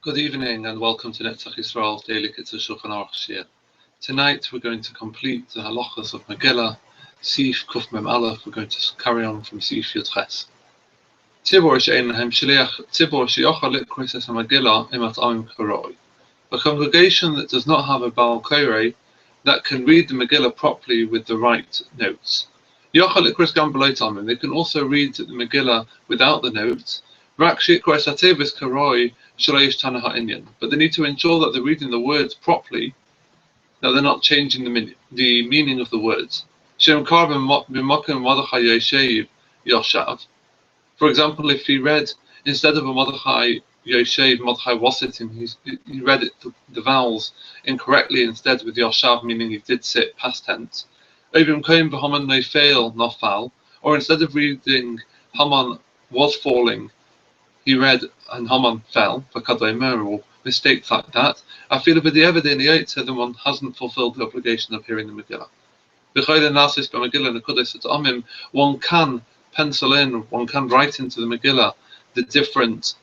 Good evening and welcome to Netzach Yisrael's daily Kitzur Shulchan Aruch Shir. Tonight we're going to complete the halachas of Megillah, Sif Kuf Mem Aleph. We're going to carry on from Sif Yud Ches. Tzibor she'ein lahem shliach, tzibor she'yochel likros es Megillah im at'amim koroi. A congregation that does not have a Baal Korei that can read the Megillah properly with the right notes. Yochel likros gam b'lo tamim. They can also read the Megillah without the notes. Rak she'ikros hatevis koroi. But they need to ensure that they're reading the words properly, that they're not changing the meaning of the words. For example, if he read, instead of a Mordechai Yoshev, Mordechai was sitting, he read it, the vowels incorrectly instead with Yoshav, meaning he did sit past tense. Or instead of reading Haman was falling, he read and Haman fell, or mistakes like that. I feel with the evidence that one hasn't fulfilled the obligation of hearing the Megillah. One can pencil in, one can write into the Megillah the different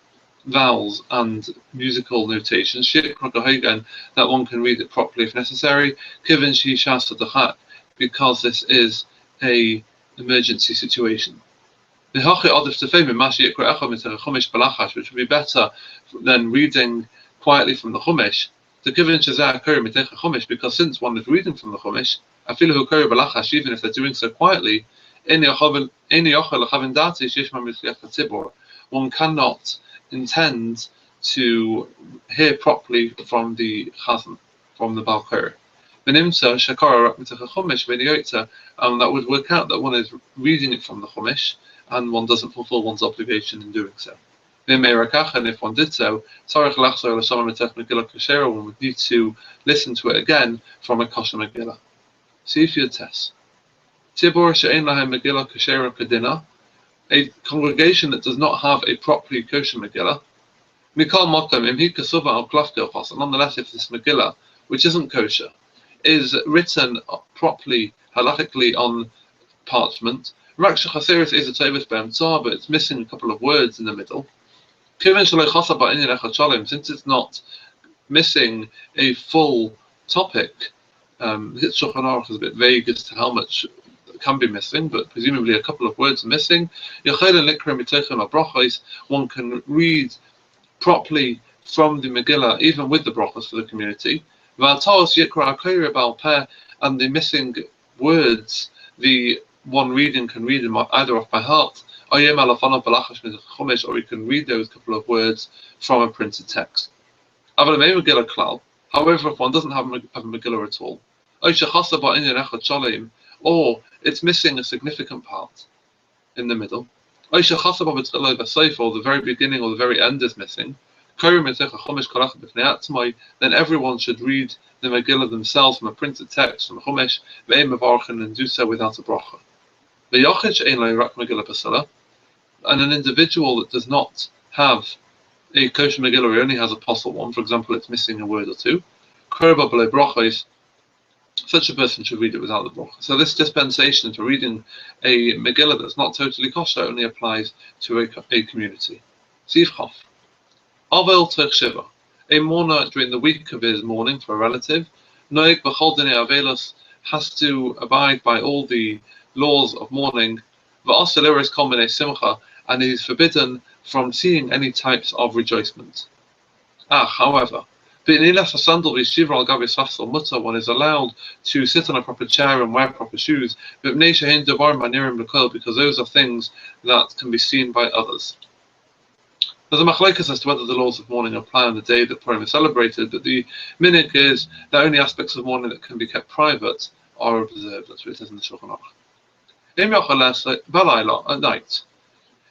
vowels and musical notations, that one can read it properly if necessary, because this is an emergency situation. Which would be better than reading quietly from the Chumash. Because since one is reading from the Chumash, even if they're doing so quietly, one cannot intend to hear properly from the Chazan, from the Baal Korei. That would work out that one is reading it from the Chumash, and one doesn't fulfill one's obligation in doing so. And if one did so, one would need to listen to it again from a kosher Megillah. See if you test. A congregation that does not have a properly kosher Megillah, nonetheless, if this Megillah, which isn't kosher, is written properly, halachically on parchment, but it's missing a couple of words in the middle. Since it's not missing a full topic, Shulchan Aruch is a bit vague as to how much can be missing, but presumably a couple of words are missing. One can read properly from the Megillah, even with the brachos for the community. And the missing words, the one reading can read them either off by heart, or you can read those couple of words from a printed text. However, if one doesn't have a Megillah at all, or it's missing a significant part in the middle, or the very beginning or the very end is missing, then everyone should read the Megillah themselves from a printed text from Chumash, and do so without a bracha. And an individual that does not have a kosher Megillah, he only has a possible one, for example, it's missing a word or two, such a person should read it without the bracha. So this dispensation for reading a Megillah that's not totally kosher only applies to a community. Sif Chof. Avel Terch Shiva. A mourner during the week of his mourning for a relative, Noeg B'chol Dinei Avelos, has to abide by all the laws of mourning, and he is forbidden from seeing any types of rejoicement. However, one is allowed to sit on a proper chair and wear proper shoes, because those are things that can be seen by others. There's a machlokes as to whether the laws of mourning apply on the day that Purim is celebrated, but the minhag is that only aspects of mourning that can be kept private are observed. That's what it says in the Shulchan Aruch. At night.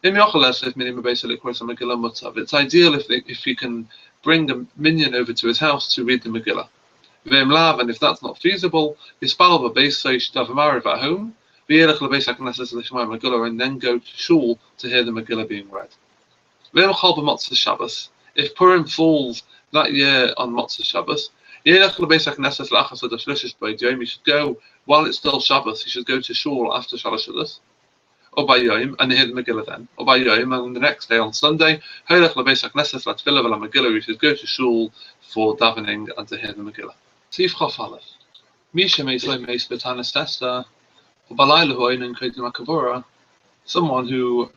It's ideal if he can bring a minion over to his house to read the Megillah. And if that's not feasible, he should have a marriv at home, and then go to shul to hear the Megillah being read. If Purim falls that year on Motzah Shabbos, he should go while it's still Shabbos. He should go to shul after Shalosh Shabbos. or by Yom, and they hear the Megillah then, or by Yom, and the next day on Sunday, Hoylech LaBeis HaKnesses LaTfilah VeLaMegillah, we should go to shul for davening and to hear the Megillah. Sif Chof Aleph. Misha Meisle Meis B'Tanis Esther, or Balayla Hu Einen Kodim HaKavura, someone who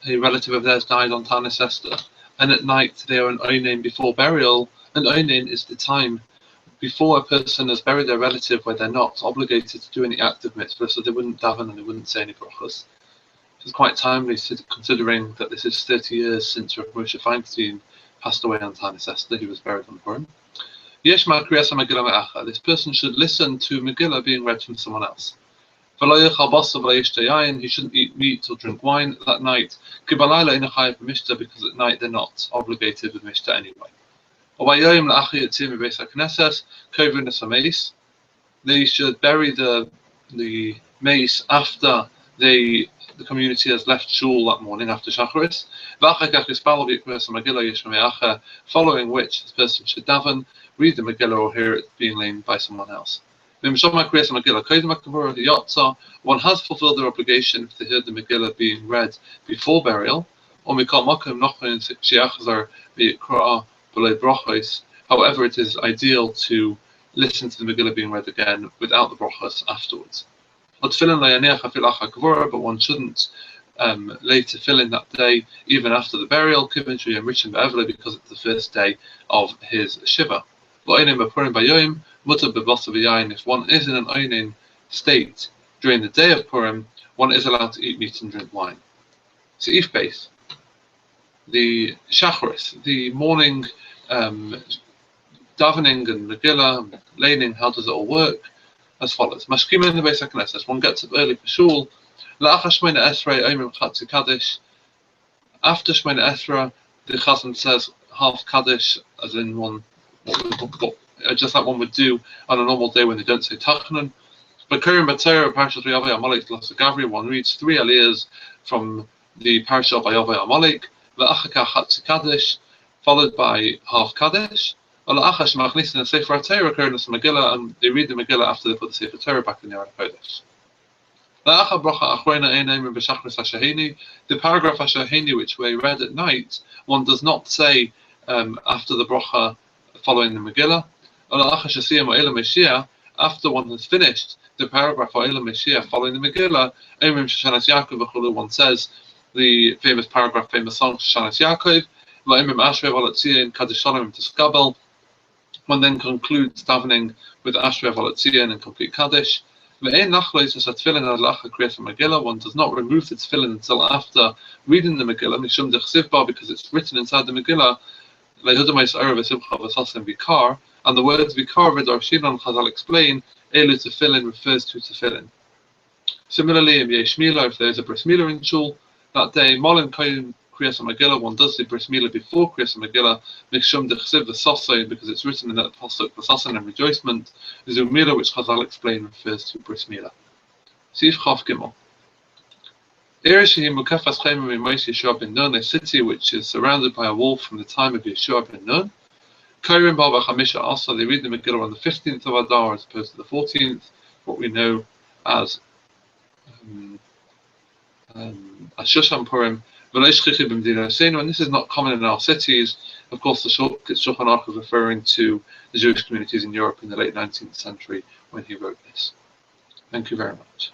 a relative of theirs died on Tanis Esther, and at night they are an Oinen before burial, and Oinen is the time before a person has buried their relative where they're not obligated to do any active mitzvah, so they wouldn't daven and they wouldn't say any brachos. It's quite timely considering that this is 30 years since Rav Moshe Feinstein passed away on Tanis Esther. He was buried on Purim. Yesh Kriyas Megillah Me'acha. This person should listen to Megillah being read from someone else. He shouldn't eat meat or drink wine that night, because at night they're not obligated with Mishta anyway. They should bury the mace after the community has left shul that morning after Shacharis. Following which this person should daven, read the Megillah or hear it being laid by someone else. One has fulfilled their obligation if they heard the Megillah being read before burial, however, it is ideal to listen to the Megillah being read again without the brachos afterwards. But one shouldn't lay tefillin that day, even after the burial, because it's the first day of his shiva. If one is in an oinin state during the day of Purim, one is allowed to eat meat and drink wine. Seif base, the Shacharis, the morning davening and Megillah, laning, how does it all work? As follows. Mashkim in the Beis HaKnesses, one gets up early for shul. After Shemona Esrei, the Chazan says half Kaddish, as in one, just like one would do on a normal day when they don't say Tachanun. But Kurim B'Torah, Parashat Vayavai Amalek, Gavri, one reads 3 aliyahs from the Parashat Vayavai Amalek, La'achaka Chatzi Kaddish, followed by half Kaddish. And they read the Megillah after they put the Sefer Torah back in the Aron Kodesh. The paragraph Hashahini which we read at night, one does not say after the bracha following the Megillah. After one has finished the paragraph following the Megillah, one says the famous paragraph, famous song Shoshanas Yaakov. One then concludes davening with Ashrei V'Latzion and complete Kaddish. One does not remove the tefillin until after reading the Megillah, because it's written inside the Megillah, and the words Vikar V'Darshinon Chazal explain, Elu tefillin refers to tefillin. Similarly, in Yesh Milah, if there is a bris milah in shul that day, Molin Koyim Kriyas HaMegillah, one does the bris milah before Kriyas HaMegillah, Mishum Dechsiv V'Sosay, because it's written in that pasuk V'Sosan and rejoicement. Zumila, which Chazal explain, refers to bris milah. Sif Chaf Gimel. Ereshim Mukafas Chaimim in Moshe Yeshua ben Nun, a city which is surrounded by a wall from the time of Yeshua ben Nun. Kairim Baba Chamisha, also they read the Megillah on the 15th of Adar as opposed to the 14th, what we know as Shushan Purim. And this is not common in our cities. Of course, the Shulchan Aruch is referring to the Jewish communities in Europe in the late 19th century when he wrote this. Thank you very much.